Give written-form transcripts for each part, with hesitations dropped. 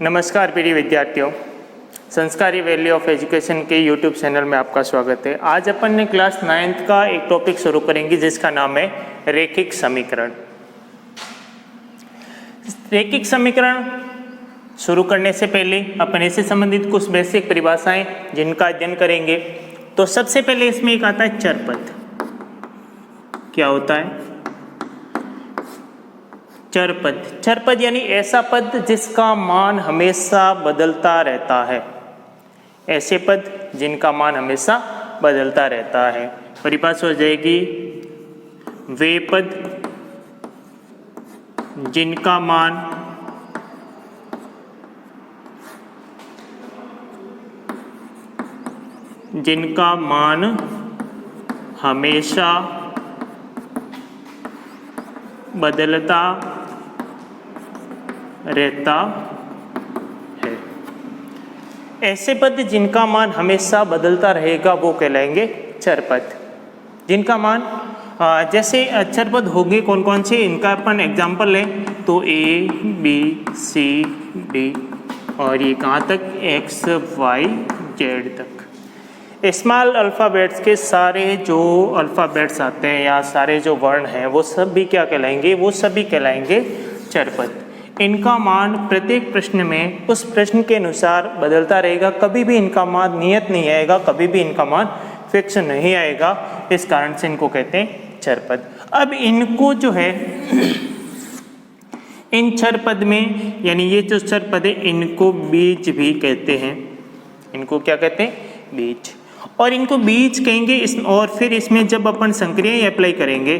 नमस्कार प्रिय विद्यार्थियों, संस्कारी वैल्यू ऑफ एजुकेशन के यूट्यूब चैनल में आपका स्वागत है। आज अपन ने क्लास 9th का एक टॉपिक शुरू करेंगे जिसका नाम है रैखिक समीकरण। रैखिक समीकरण शुरू करने से पहले अपन इससे संबंधित कुछ बेसिक परिभाषाएं जिनका अध्ययन करेंगे। तो सबसे पहले इसमें एक आता है चरपद। क्या होता है चरपद? चरपद यानी ऐसा पद जिसका मान हमेशा बदलता रहता है। ऐसे पद जिनका मान हमेशा बदलता रहता है। परिभाषा हो जाएगी वे पद जिनका मान हमेशा बदलता रहता है। ऐसे पद जिनका मान हमेशा बदलता रहेगा वो कहलाएंगे चरपद। जिनका मान जैसे चरपद होंगे कौन कौन से, इनका अपन एग्जाम्पल लें तो ए बी सी डी और ये कहाँ तक एक्स वाई जेड तक। स्मॉल अल्फ़ाबेट्स के सारे जो अल्फ़ाबेट्स आते हैं या सारे जो वर्ण हैं वो सब भी क्या कहलाएंगे? वो सभी कहलाएंगे चरपद। इनका मान प्रत्येक प्रश्न में उस प्रश्न के अनुसार बदलता रहेगा। कभी भी इनका मान नियत नहीं आएगा, कभी भी इनका मान फिक्स नहीं आएगा। इस कारण से इनको कहते हैं चरपद। अब इनको जो है इन चरपद में यानी ये जो चरपद है इनको बीज भी कहते हैं। इनको क्या कहते हैं? बीज। और इनको बीज कहेंगे और फिर इसमें जब अपन संक्रियाएं अप्लाई करेंगे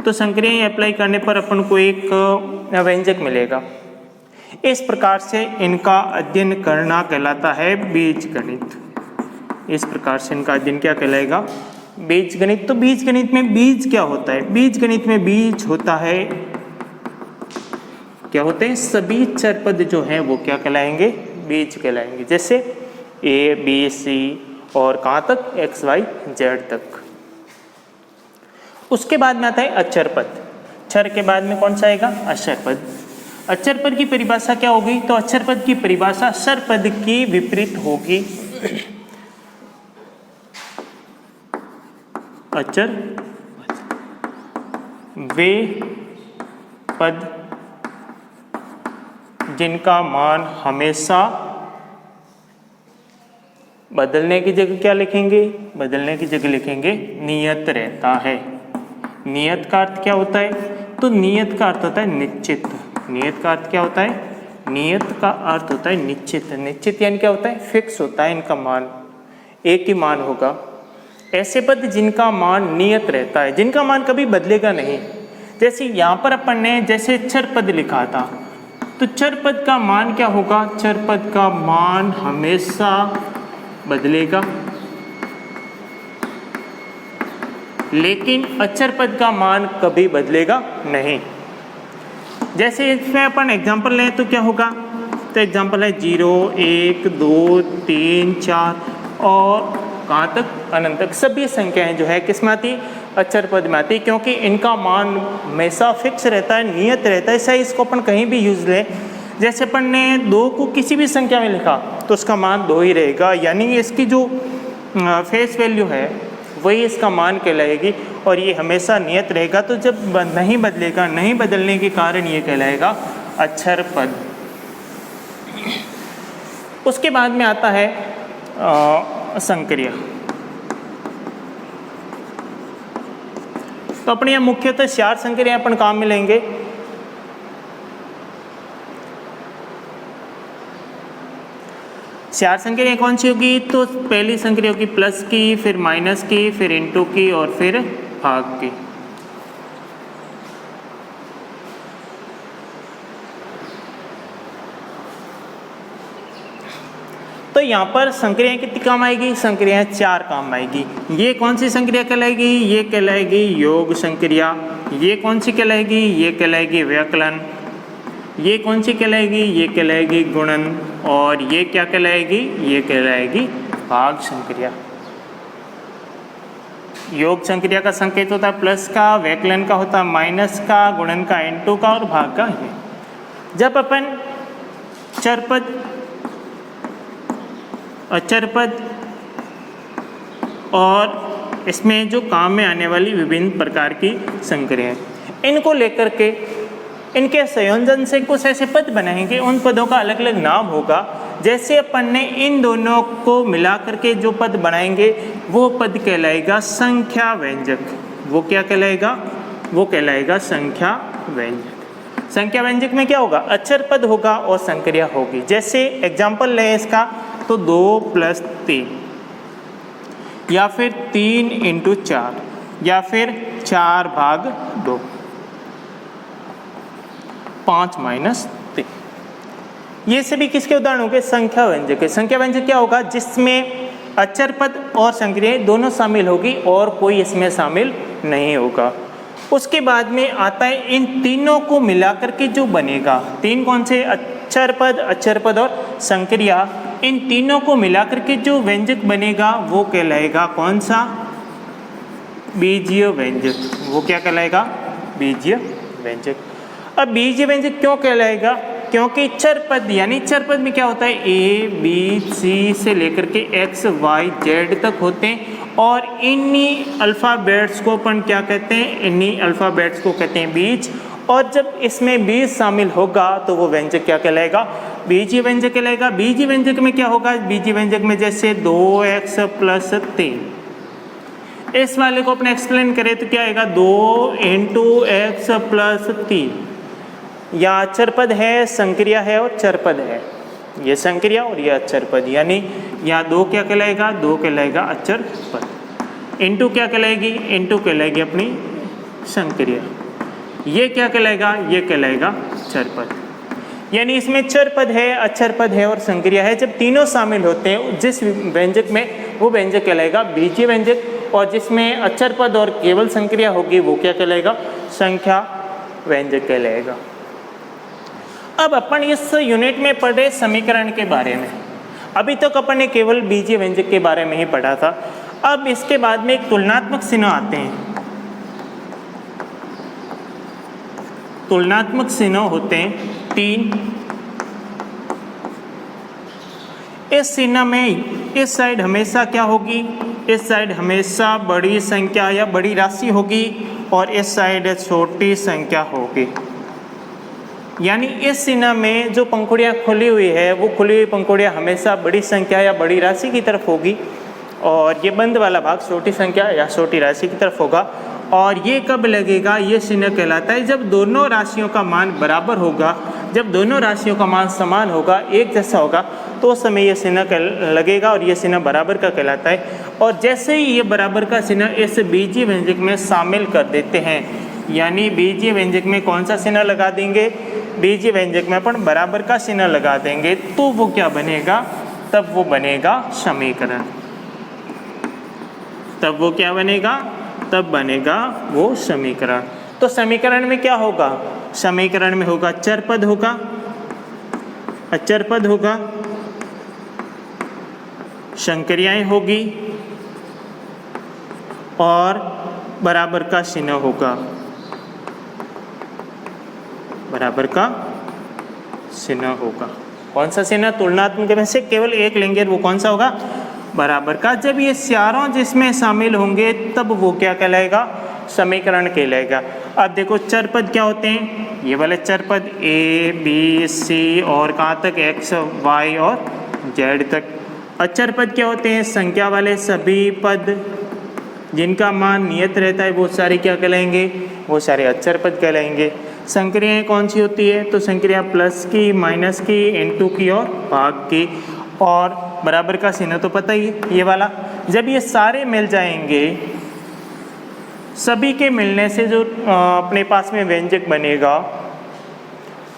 तो संक्रियाएं अप्लाई करने पर अपन को एक व्यंजक मिलेगा। इस प्रकार से इनका अध्ययन करना कहलाता है बीजगणित। इस प्रकार से इनका अध्ययन क्या कहलाएगा? बीजगणित। तो बीजगणित में बीज क्या होता है? बीजगणित में बीज होता है, क्या होते हैं? सभी चरपद जो हैं वो क्या कहलाएंगे? बीज कहलाएंगे। जैसे ए बी सी और कहाँ तक एक्स वाई जेड तक। उसके बाद में आता है अचरपद। चर के बाद में कौन सा आएगा? अचरपद। अचरपद की परिभाषा क्या होगी? तो अचरपद की परिभाषा सरपद की विपरीत होगी। अचर वे पद जिनका मान हमेशा बदलने की जगह क्या लिखेंगे? बदलने की जगह लिखेंगे नियत रहता है। नियत का अर्थ क्या होता है? तो नियत का अर्थ होता है निश्चित। नियत का अर्थ क्या होता है? नियत का अर्थ होता है निश्चित। निश्चित यानी क्या होता है? फिक्स होता है। इनका मान एक ही मान होगा। ऐसे पद जिनका मान नियत रहता है, जिनका मान कभी बदलेगा नहीं। जैसे यहाँ पर अपन ने जैसे चरपद लिखा था तो चरपद का मान क्या होगा? चरपद का मान हमेशा बदलेगा, लेकिन अचरपद का मान कभी बदलेगा नहीं। जैसे इसमें अपन एग्जांपल लें तो क्या होगा? तो एग्जांपल है 0 1 2 3 4 और कहाँ तक? अनंत तक। सभी संख्याएं जो है किस में आती? अचरपद में आती, क्योंकि इनका मान हमेशा फिक्स रहता है, नियत रहता है। ऐसा इसको अपन कहीं भी यूज लें। जैसे अपन ने 2 को किसी भी संख्या में लिखा तो उसका मान 2 ही रहेगा, यानी इसकी जो फेस वैल्यू है वही इसका मान कहलाएगी और ये हमेशा नियत रहेगा। तो जब नहीं बदलेगा, नहीं बदलने के कारण ये कहलाएगा अचरपद। उसके बाद में आता है संक्रिया। तो अपने यहाँ मुख्यतः 4 संक्रिया अपन काम में लेंगे। चार संक्रिया कौन सी होगी? तो पहली संक्रिया होगी प्लस की, फिर माइनस की, फिर इंटू की और फिर भाग की। तो यहाँ पर संक्रिया कितनी काम आएगी? संक्रिया 4 काम आएगी। ये कौन सी संक्रिया कहलाएगी? ये कहलाएगी योग संक्रिया। ये कौन सी कहलाएगी? ये कहलाएगी व्यकलन। ये कौन सी कहलाएगी? ये कहलाएगी गुणन। और ये क्या कहलाएगी? ये कहलाएगी भाग संक्रिया। योग संक्रिया का संकेत होता है प्लस का, व्यकलन का होता है माइनस का, गुणन का n2 का और भाग का ये। जब अपन चरपद अचर पद और इसमें जो काम में आने वाली विभिन्न प्रकार की संक्रियाएं, इनको लेकर के इनके संयोजन से कुछ ऐसे पद बनाएंगे। उन पदों का अलग अलग नाम होगा। जैसे अपन ने इन दोनों को मिला करके जो पद बनाएंगे वो पद कहलाएगा संख्या व्यंजक। वो क्या कहलाएगा? वो कहलाएगा संख्या व्यंजक। संख्या व्यंजक में क्या होगा? अचर पद होगा और संक्रिया होगी। जैसे एग्जाम्पल लें इसका तो 2 + 3 या फिर 3 × 4 या फिर 4/2 5 - 3। ये सभी किसके उदाहरण हो गए? संख्या व्यंजक के। संख्या व्यंजक क्या होगा? जिसमें अचर पद और संक्रियाएं दोनों शामिल होगी और कोई इसमें शामिल नहीं होगा। उसके बाद में आता है इन तीनों को मिलाकर के जो बनेगा, तीन कौन से? अचर पद और संक्रिया। इन तीनों को मिलाकर के जो व्यंजक बनेगा वो कहलाएगा कौन सा? बीजीय व्यंजक। वो क्या कहलाएगा? बीजीय व्यंजक। अब बीजीय व्यंजक क्यों कहलाएगा? क्योंकि चर पद, यानी चर पद में क्या होता है? A, B, C से लेकर के X, Y, Z तक होते हैं और इन्हीं अल्फ़ाबेट्स को अपन क्या कहते हैं? इन्हीं अल्फ़ाबेट्स को कहते हैं बीज। और जब इसमें बीज शामिल होगा तो वो व्यंजक क्या कहलाएगा? बीजीय व्यंजक कहलाएगा। बीजीय व्यंजक में क्या होगा? बीजीय व्यंजक में जैसे 2x + 3, इस वाले को अपने एक्सप्लेन करें तो क्या आएगा? 2 × x + 3। या अचर पद है, संक्रिया है और चर पद है। ये संक्रिया और ये अचर पद, यानी यहाँ 2 क्या कहलाएगा? 2 कहलाएगा अचर पद। इंटू क्या कहलाएगी? इंटू कहलाएगी अपनी संक्रिया। ये क्या कहलाएगा? ये कहलाएगा चर पद। यानी इसमें चर पद है, अचर पद है और संक्रिया है। जब तीनों शामिल होते हैं जिस व्यंजक में, वो व्यंजक कहलाएगा बीजीय व्यंजक। और जिसमें अचर पद और केवल संक्रिया होगी वो क्या कहलाएगा? संख्या व्यंजक कहलाएगा। अब अपन इस यूनिट में पढ़े समीकरण के बारे में। अभी तक अपन ने केवल बीजीय व्यंजक के बारे में ही पढ़ा था। अब इसके बाद में एक तुलनात्मक चिन्ह आते हैं। तुलनात्मक चिन्ह होते हैं 3। इस चिन्ह में इस साइड हमेशा क्या होगी? इस साइड हमेशा बड़ी संख्या या बड़ी राशि होगी और इस साइड छोटी संख्या होगी। यानी इस चिन्ह में जो पंखुड़ियाँ खुली हुई है वो खुली हुई पंखुड़ियाँ हमेशा बड़ी संख्या या बड़ी राशि की तरफ होगी और ये बंद वाला भाग छोटी संख्या या छोटी राशि की तरफ होगा। और ये कब लगेगा? ये चिन्ह कहलाता है जब दोनों राशियों का मान बराबर होगा। जब दोनों राशियों का मान समान होगा, एक जैसा होगा, तो उस समय ये चिन्ह लगेगा और ये चिन्ह बराबर का कहलाता है। और जैसे ही ये बराबर का चिन्ह इस बीजीय व्यंजक में शामिल कर देते हैं, यानी बीजीय व्यंजक में कौन सा चिन्ह लगा देंगे? बीजीय व्यंजक में अपन बराबर का चिन्ह लगा देंगे तो वो क्या बनेगा? तब वो बनेगा समीकरण। तब वो क्या बनेगा? तब बनेगा वो समीकरण। तो समीकरण में क्या होगा? समीकरण में होगा चर पद होगा, अचर पद होगा, संक्रियाएं होगी और बराबर का चिन्ह होगा। बराबर का चिन्ह होगा। कौन सा चिन्ह? तुलनात्मक में से केवल एक लेंगे, वो कौन सा होगा? बराबर का। जब ये चारों जिसमें शामिल होंगे तब वो क्या कहलाएगा? समीकरण कहलाएगा। अब देखो चर पद क्या होते हैं? ये वाले चर पद A, B, C और कहाँ तक? X, Y और Z तक। अचर पद क्या होते हैं? संख्या वाले सभी पद जिनका मान नियत रहता है वो सारे क्या कहलाएंगे? वो सारे अचर पद कहलाएंगे। संक्रियाएं कौन सी होती है? तो संक्रिया प्लस की, माइनस की, इनटू की और भाग की। और बराबर का चिन्ह तो पता ही है, ये वाला। जब ये सारे मिल जाएंगे, सभी के मिलने से जो अपने पास में व्यंजक बनेगा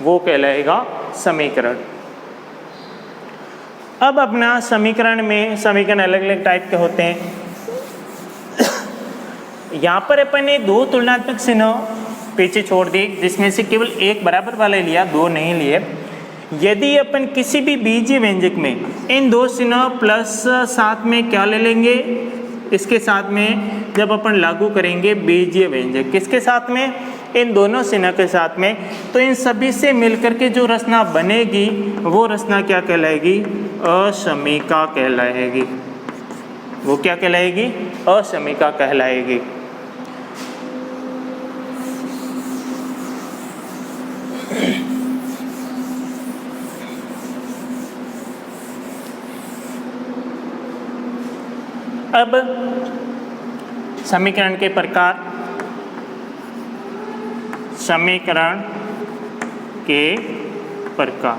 वो कहलाएगा समीकरण। अब अपना समीकरण में समीकरण अलग अलग टाइप के होते हैं। यहाँ पर अपन ने 2 तुलनात्मक चिन्ह पीछे छोड़ दिए, जिसमें से केवल एक बराबर वाले लिया, 2 नहीं लिए। यदि अपन किसी भी बीजीय व्यंजक में इन 2 चिन्ह प्लस साथ में क्या ले लेंगे? इसके साथ में जब अपन लागू करेंगे बीजीय व्यंजक, किसके साथ में? इन दोनों चिन्ह के साथ में, तो इन सभी से मिलकर के जो रचना बनेगी वो रचना क्या कहलाएगी? असमीका कहलाएगी। वो क्या कहलाएगी? असमीका कहलाएगी। अब समीकरण के प्रकार, समीकरण के प्रकार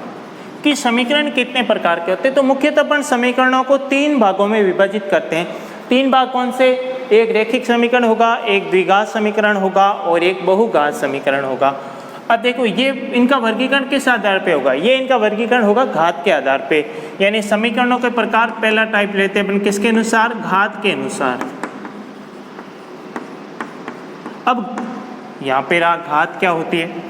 कि समीकरण कितने प्रकार के होते हैं? तो मुख्यतः अपन समीकरणों को 3 भागों में विभाजित करते हैं। 3 भाग कौन से? एक रैखिक समीकरण होगा, एक द्विघात समीकरण होगा और एक बहुघात समीकरण होगा। अब देखो ये इनका वर्गीकरण किस आधार पे होगा? ये इनका वर्गीकरण होगा घात के आधार पे, यानी समीकरणों के प्रकार पहला टाइप लेते हैं अपन किसके अनुसार? घात के अनुसार। अब यहाँ पे रहा घात क्या होती है।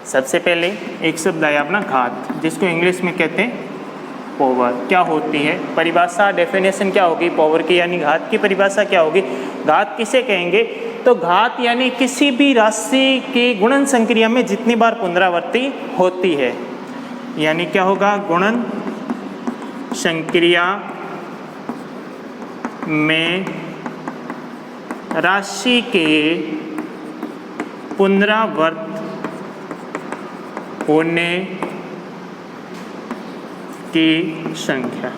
सबसे पहले एक शब्द आया अपना घात, जिसको इंग्लिश में कहते हैं पावर। क्या होती है? परिभाषा, डेफिनेशन क्या होगी पावर की, यानी घात की परिभाषा क्या होगी? घात किसे कहेंगे? तो घात यानी किसी भी राशि की गुणन संक्रिया में जितनी बार पुनरावृत्ति होती है, यानी क्या होगा? गुणन संक्रिया में राशि के पुनरावृत्त होने की संख्या,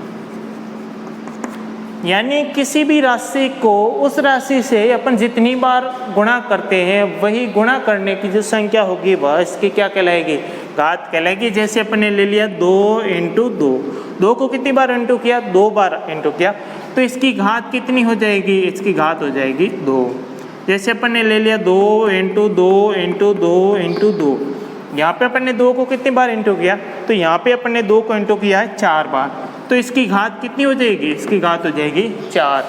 यानी किसी भी राशि को उस राशि से अपन जितनी बार गुणा करते हैं वही गुणा करने की जो संख्या होगी वह इसकी क्या कहलाएगी? घात कहलाएगी। जैसे अपन ने ले लिया 2 × 2, 2 को कितनी बार इंटू किया? 2 बार इंटू किया, तो इसकी घात कितनी हो जाएगी? इसकी घात हो जाएगी 2। जैसे अपन ने ले लिया 2 × 2 × 2 × 2, यहाँ पे अपन ने 2 को कितनी बार इंटू किया? तो यहाँ पे अपन ने 2 को इंटू किया है 4 बार, तो इसकी घात कितनी हो जाएगी? इसकी घात हो जाएगी 4।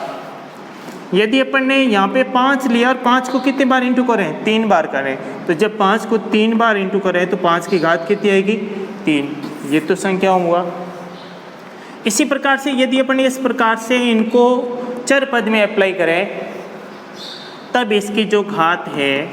यदि अपन ने यहाँ पे 5 लिया और 5 को कितनी बार इंटू करें? 3 बार करें, तो जब 5 को 3 बार इंटू करें तो 5 की घात कितनी आएगी? 3। ये तो संख्या हुआ। इसी प्रकार से यदि अपन इस प्रकार से इनको चर पद में अप्लाई करें तब इसकी जो घात है,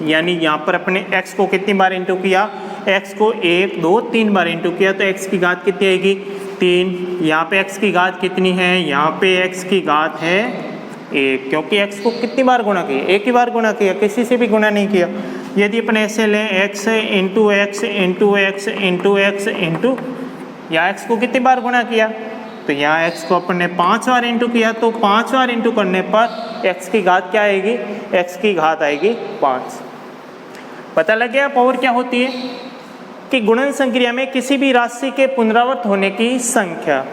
यानी यहाँ पर अपने x को कितनी बार इंटू किया? x को 1 2 3 बार इंटू किया, तो x की घात कितनी आएगी? 3। यहाँ पे x की घात कितनी है? यहाँ पे x की घात है 1, क्योंकि x को कितनी बार गुणा किया? एक ही बार गुणा किया, किसी से भी गुणा नहीं किया। यदि अपन ऐसे लें x into x into x into x into, यहाँ x को कितनी बार गुणा किया? तो यहाँ x को अपन ने 5 बार इंटू किया, तो 5 बार इंटू करने पर x की घात क्या आएगी? x की घात आएगी 5। पता लग गया पावर क्या होती है? कि गुणन संक्रिया में किसी भी राशि के पुनरावृत्त होने की संख्या,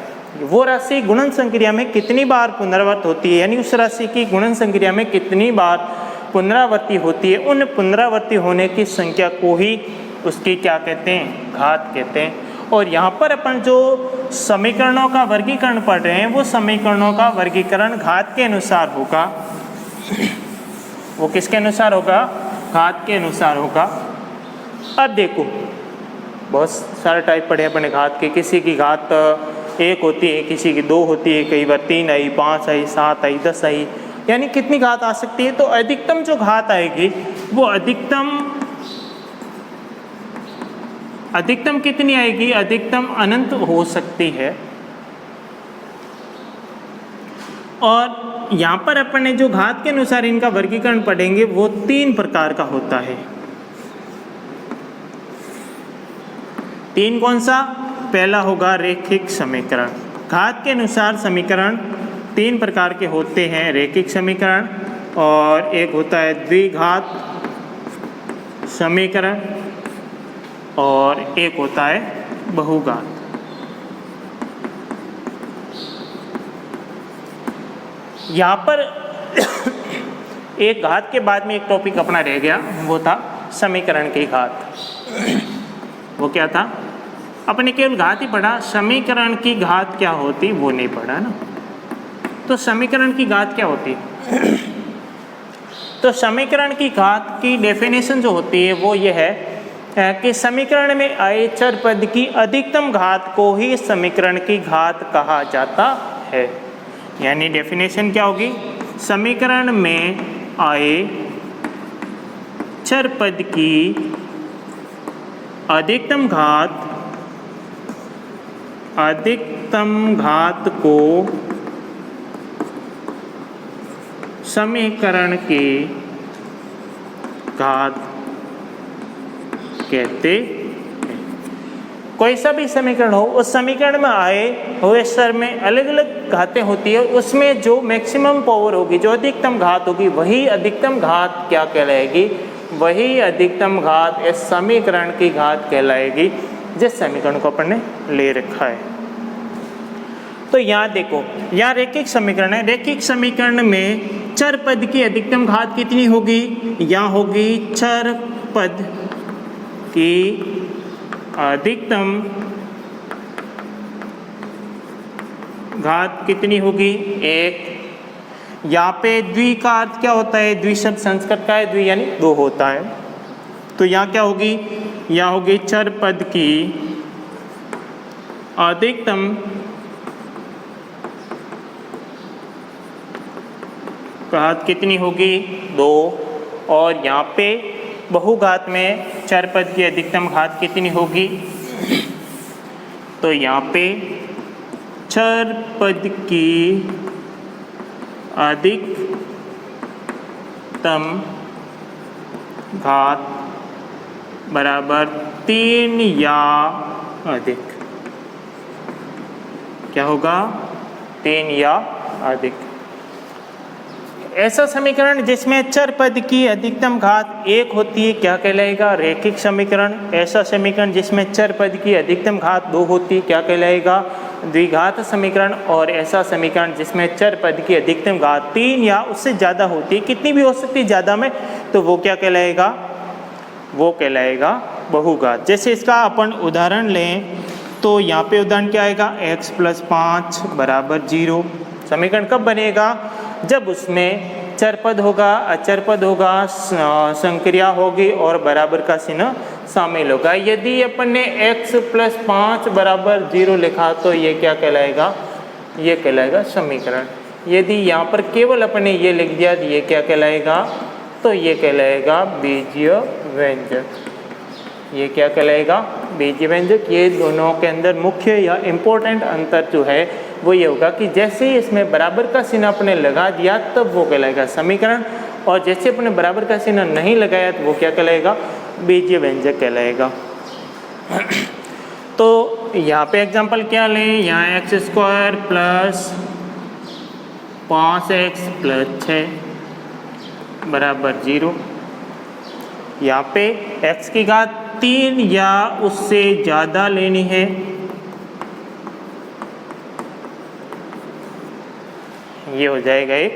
वो राशि गुणन संक्रिया में कितनी बार पुनरावृत्त होती है, यानी उस राशि की गुणन संक्रिया में कितनी बार पुनरावृत्ति होती है, उन पुनरावृत्ति होने की संख्या को ही उसकी क्या कहते हैं? घात कहते हैं। और यहाँ पर अपन जो समीकरणों का वर्गीकरण पढ़ रहे हैं वो समीकरणों का वर्गीकरण घात के अनुसार होगा। वो किसके अनुसार होगा? घात के अनुसार होगा। अब देखो बहुत सारे टाइप पढ़े अपने घात के। किसी की घात 1 होती है, किसी की 2 होती है, कई बार 3 आई, 5 आई, 7 आई, 10 आई, यानी कितनी घात आ सकती है? तो अधिकतम जो घात आएगी वो अधिकतम कितनी आएगी? अधिकतम अनंत हो सकती है। और यहाँ पर अपन ने जो घात के अनुसार इनका वर्गीकरण पढ़ेंगे वो 3 प्रकार का होता है। 3 कौन सा? पहला होगा रैखिक समीकरण। घात के अनुसार समीकरण 3 प्रकार के होते हैं, रैखिक समीकरण, और एक होता है द्विघात समीकरण, और एक होता है बहुघात। यहाँ पर एक घात के बाद में एक टॉपिक अपना रह गया, वो था समीकरण की घात। वो क्या था? अपने केवल घात ही पढ़ा, समीकरण की घात क्या होती वो नहीं पढ़ा ना। तो समीकरण की घात क्या होती? तो समीकरण की घात की डेफिनेशन जो होती है वो ये है कि समीकरण में आए चर पद की अधिकतम घात को ही समीकरण की घात कहा जाता है। यानी डेफिनेशन क्या होगी? समीकरण में आए चर पद की अधिकतम घात को समीकरण के घात कहते हैं। कोई सा भी समीकरण हो, उस समीकरण में आए हुए स्तर में अलग अलग घातें होती है, उसमें जो मैक्सिमम पावर होगी, जो अधिकतम घात होगी, वही अधिकतम घात क्या कहलाएगी? वही अधिकतम घात इस समीकरण की घात कहलाएगी जिस समीकरण को अपन ने ले रखा है। तो यहाँ देखो, यहाँ रैखिक समीकरण है। रैखिक समीकरण में चर पद की अधिकतम घात कितनी होगी? यहाँ होगी चर पद की अधिकतम घात कितनी होगी? 1। यहाँ पे द्वि का अर्थ क्या होता है? द्वि शब्द संस्कृत का है, द्वि यानी 2 होता है। तो यहाँ क्या होगी? यहाँ होगी चर पद की अधिकतम घात कितनी होगी? 2। और यहाँ पे बहुघात में चर पद की अधिकतम घात कितनी होगी? तो यहाँ पे चर पद की अधिकतम घात बराबर 3 या अधिक। क्या होगा? 3 या अधिक। ऐसा समीकरण जिसमें चर पद की अधिकतम घात 1 होती है क्या कहलाएगा? रैखिक समीकरण। ऐसा समीकरण जिसमें चर पद की अधिकतम घात 2 होती है क्या कहलाएगा? द्विघात समीकरण। और ऐसा समीकरण जिसमें चर पद की अधिकतम घात 3 या उससे ज़्यादा होती है, कितनी भी हो सकती है ज़्यादा में, तो वो क्या कहलाएगा? वो कहलाएगा बहुघात। जैसे इसका अपन उदाहरण लें तो यहाँ पे उदाहरण क्या आएगा? x + 5 = 0। समीकरण कब बनेगा? जब उसमें चर पद होगा, अचर पद होगा, संक्रिया होगी और बराबर का चिन्ह शामिल होगा। यदि अपन ने x + 5 = 0 लिखा तो ये क्या कहलाएगा? ये कहलाएगा समीकरण। यदि यहाँ पर केवल अपन ने ये लिख दिया तो ये क्या कहलाएगा? तो ये कहलाएगा बीजीय व्यंजक। ये क्या कहलाएगा? बीजीय व्यंजक। ये दोनों के अंदर मुख्य या इम्पोर्टेंट अंतर जो है वो ये होगा कि जैसे ही इसमें बराबर का चिन्ह अपने लगा दिया तब वो कहलाएगा समीकरण, और जैसे अपने बराबर का चिन्ह नहीं लगाया तो वो क्या कहलाएगा? बीजीय व्यंजक कहलाएगा। तो यहाँ पे एग्जांपल क्या लें? यहाँ x² + 5x + 6 = 0। यहाँ पे x की घात 3 या उससे ज़्यादा लेनी है। ये हो जाएगा एक।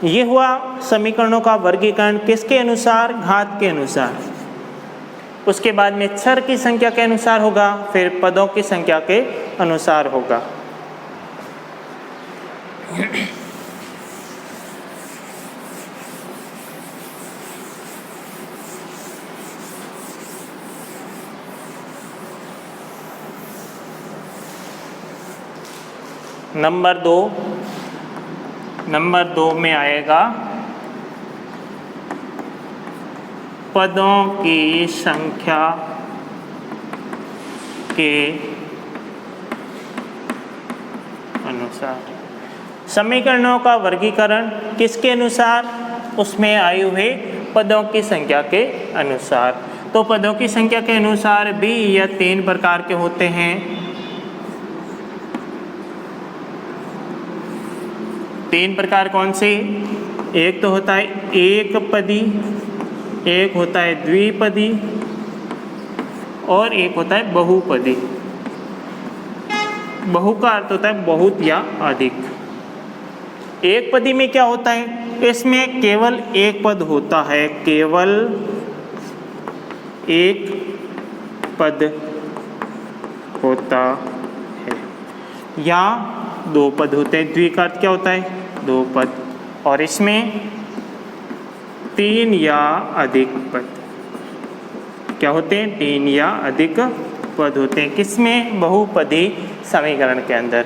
ये हुआ समीकरणों का वर्गीकरण किसके अनुसार? घात के अनुसार। उसके बाद में चर की संख्या के अनुसार होगा, फिर पदों की संख्या के अनुसार होगा। नंबर 2 में आएगा पदों की संख्या के अनुसार। समीकरणों का वर्गीकरण किसके अनुसार? उसमें आए हुए पदों की संख्या के अनुसार। तो पदों की संख्या के अनुसार भी यह 3 प्रकार के होते हैं। 3 प्रकार कौन से? एक तो होता है एक पदी, एक होता है द्विपदी और एक होता है बहुपदी। बहु का अर्थ होता है बहुत या अधिक। एक पदी में क्या होता है? इसमें केवल एक पद होता है, केवल एक पद होता है, या 2 पद होते हैं। द्वि का अर्थ क्या होता है? 2 पद। और इसमें 3 या अधिक पद क्या होते हैं? 3 या अधिक पद होते हैं। किसमें? बहुपदी समीकरण के अंदर।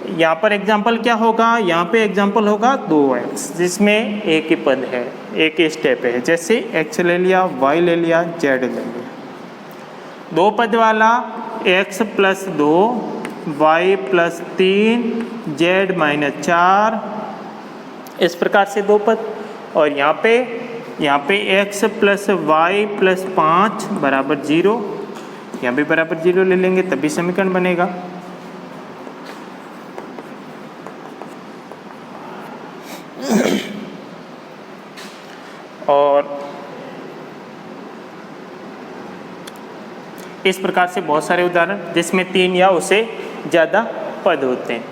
यहाँ पर एग्जाम्पल क्या होगा, यहाँ पे एग्जाम्पल होगा 2x, जिसमें एक ही पद है, एक ही स्टेप है। जैसे x ले लिया, y ले लिया, z ले लिया। दो पद वाला x plus 2, y plus 3, z minus 4, इस प्रकार से दो पद। और यहाँ पे x प्लस वाई प्लस 5 बराबर 0, यहाँ भी बराबर 0 ले लेंगे तभी समीकरण बनेगा। और इस प्रकार से बहुत सारे उदाहरण जिसमें 3 या उससे ज़्यादा पद होते हैं।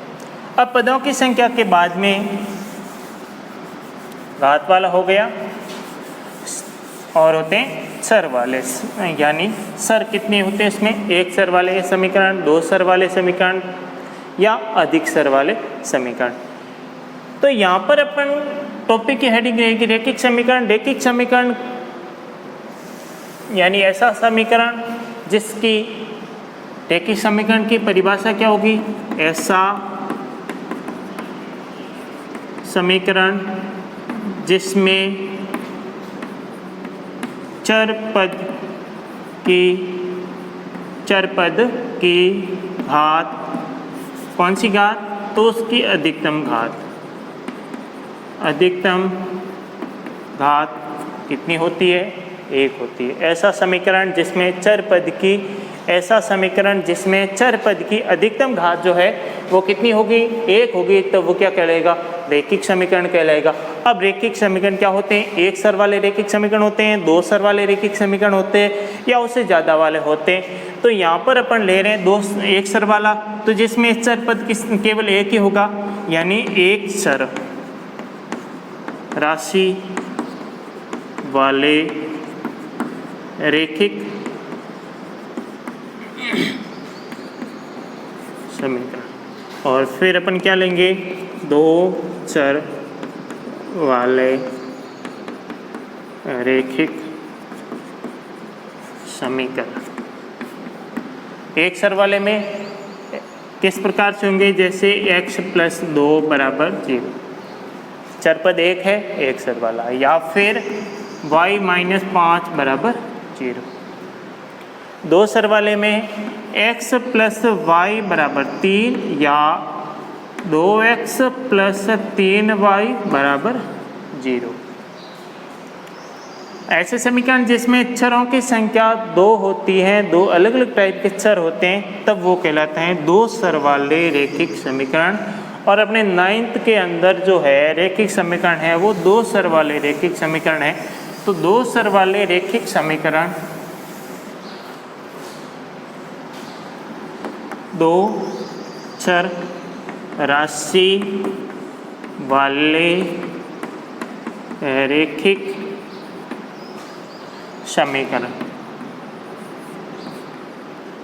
अब पदों की संख्या के बाद में घात वाला हो गया और होते हैं चर वाले, यानी चर कितने होते हैं इसमें, एक चर वाले समीकरण, दो चर वाले समीकरण या अधिक चर वाले समीकरण। तो यहाँ पर अपन टॉपिक की हेडिंग रहेगी रैखिक समीकरण। रैखिक समीकरण यानी ऐसा समीकरण जिसकी रैखिक समीकरण की परिभाषा क्या होगी, ऐसा समीकरण जिसमें चर पद की घात, कौन सी घात, तो उसकी अधिकतम घात कितनी होती है, 1 होती है। ऐसा समीकरण जिसमें चर पद की अधिकतम घात जो है वो कितनी होगी, 1 होगी, तो वो क्या कहलाएगा, रैखिक समीकरण कहलाएगा। अब रैखिक समीकरण क्या होते हैं, एक चर वाले रैखिक समीकरण होते हैं, दो चर वाले रैखिक समीकरण होते हैं या उससे ज़्यादा वाले होते हैं। तो यहाँ पर अपन ले रहे हैं एक चर वाला, तो जिसमें चर पद केवल एक ही होगा, यानी एक चर राशि वाले रैखिक समीकरण। और फिर अपन क्या लेंगे, दो चर वाले रैखिक समीकरण। एक चर वाले में किस प्रकार से होंगे, जैसे x प्लस 2 बराबर 0, चर पद एक है, एक चर वाला, या फिर y माइनस 5 बराबर 0। दो चर वाले में x प्लस वाई बराबर 3 या 2x प्लस 3y बराबर 0। ऐसे समीकरण जिसमें चरों की संख्या 2 होती है, दो अलग अलग टाइप के चर होते हैं, तब वो कहलाते हैं दो चर वाले रैखिक समीकरण। और अपने 9th के अंदर जो है रैखिक समीकरण है वो दो चर वाले रैखिक समीकरण है। तो दो चर वाले रैखिक समीकरण दो चर राशि वाले रैखिक समीकरण।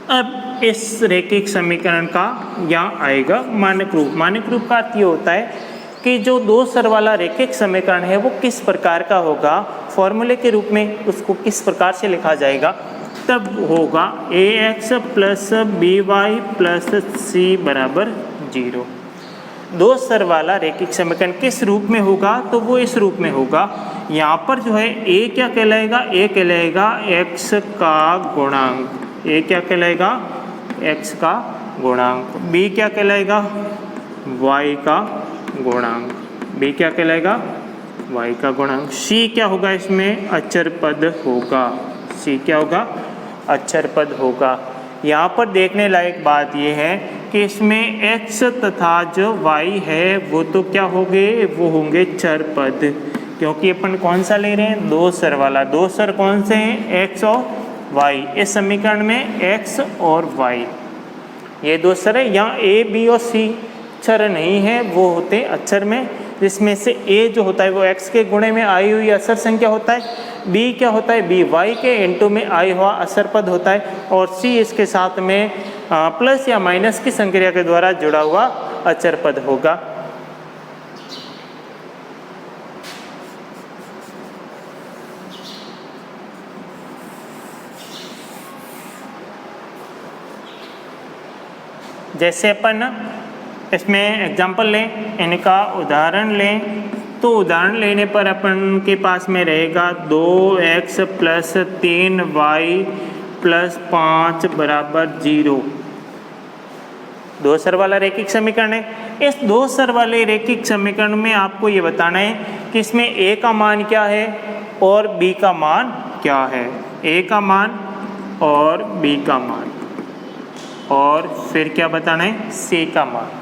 अब इस रैखिक समीकरण का यहाँ आएगा मानक रूप। मानक रूप का अर्थ ये होता है कि जो दो चर वाला रैखिक समीकरण है वो किस प्रकार का होगा, फॉर्मूले के रूप में उसको किस प्रकार से लिखा जाएगा, तब होगा ax plus by plus c बराबर 0। दो चर वाला रैखिक समीकरण किस रूप में होगा, तो वो इस रूप में होगा। यहाँ पर जो है a क्या कहलाएगा, a कहलाएगा x का गुणांक, a क्या कहलाएगा, x का गुणांक, b क्या कहलाएगा, y का गुणांक, b क्या कहलाएगा, y का गुणांक, c क्या होगा, इसमें अचर पद होगा, c क्या होगा, अचर पद होगा। यहाँ पर देखने लायक बात यह है कि इसमें x तथा जो y है वो तो क्या होंगे, वो होंगे चर पद, क्योंकि अपन कौन सा ले रहे हैं, दो चर वाला। दो चर कौन से हैं, x और y। इस समीकरण में x और y ये दो चर है। यहाँ a b और c चर नहीं है, वो होते हैं अचर में, जिसमें से a जो होता है वो x के गुणे में आई हुई अचर संख्या होता है, b क्या होता है, b y के इनटू में आई हुआ अचर पद होता है, और c इसके साथ में प्लस या माइनस की संक्रिया के द्वारा जुड़ा हुआ अचर पद होगा। जैसे अपन इसमें एग्जाम्पल लें, इनका उदाहरण लें, तो उदाहरण लेने पर अपन के पास में रहेगा 2x + 3y + 5 = 0। दो स्तर वाला रैखिक समीकरण है। इस दो स्तर वाले रैखिक समीकरण में आपको ये बताना है कि इसमें a का मान क्या है और b का मान क्या है। a का मान और b का मान, और फिर क्या बताना है, c का मान।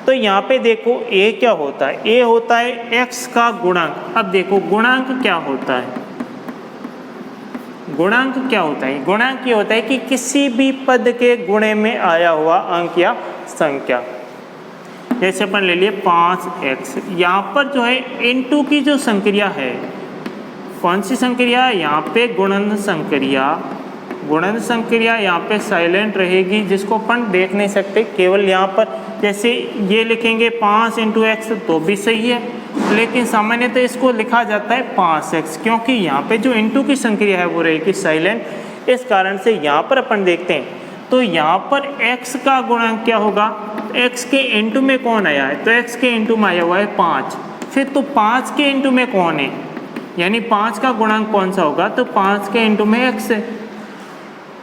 तो यहाँ पे देखो a क्या होता है, a होता है x का गुणांक। अब देखो गुणांक क्या होता है, गुणांक क्या होता है, गुणांक ये होता है कि किसी भी पद के गुणे में आया हुआ अंक या संख्या। जैसे अपन ले लिए 5x, यहाँ पर जो है इनटू की जो संक्रिया है, कौन सी संक्रिया है, यहाँ पे गुणन संक्रिया। गुणन संक्रिया यहाँ पे साइलेंट रहेगी, जिसको अपन देख नहीं सकते, केवल यहाँ पर जैसे ये लिखेंगे 5 × x तो भी सही है, लेकिन सामान्यतः इसको लिखा जाता है 5x, क्योंकि यहाँ पे जो इनटू की संक्रिया है वो रहेगी साइलेंट। इस कारण से यहाँ पर अपन देखते हैं तो यहाँ पर x का गुणांक क्या होगा, x के इनटू में कौन आया है, तो x के इनटू में आया हुआ है 5। फिर तो 5 के इनटू में कौन है, यानी 5 का गुणांक कौन सा होगा, तो 5 के इनटू में x है,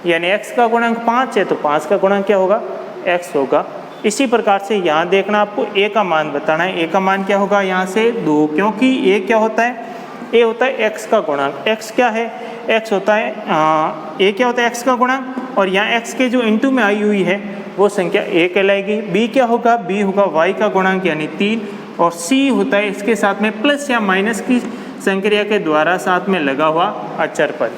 यानी x का गुणांक 5 है तो 5 का गुणांक क्या होगा, x होगा। इसी प्रकार से यहाँ देखना, आपको a का मान बताना है। a का मान क्या होगा, यहाँ से 2, क्योंकि a क्या होता है, a होता है x का गुणांक। x क्या है, x होता है a क्या होता है, x का गुणांक, और यहाँ x के जो इनटू में आई हुई है वो संख्या a कहलाएगी। b क्या होगा, b होगा y का गुणांक यानी 3, और c होता है इसके साथ में प्लस या माइनस की संक्रिया के द्वारा साथ में लगा हुआ अचर पद।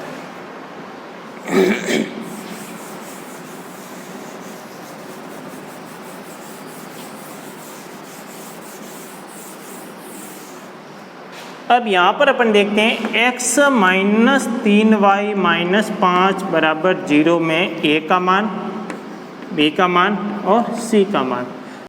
अब यहाँ पर अपन देखते हैं x - 3y - 5 = 0 में a का मान, b का मान और c का मान।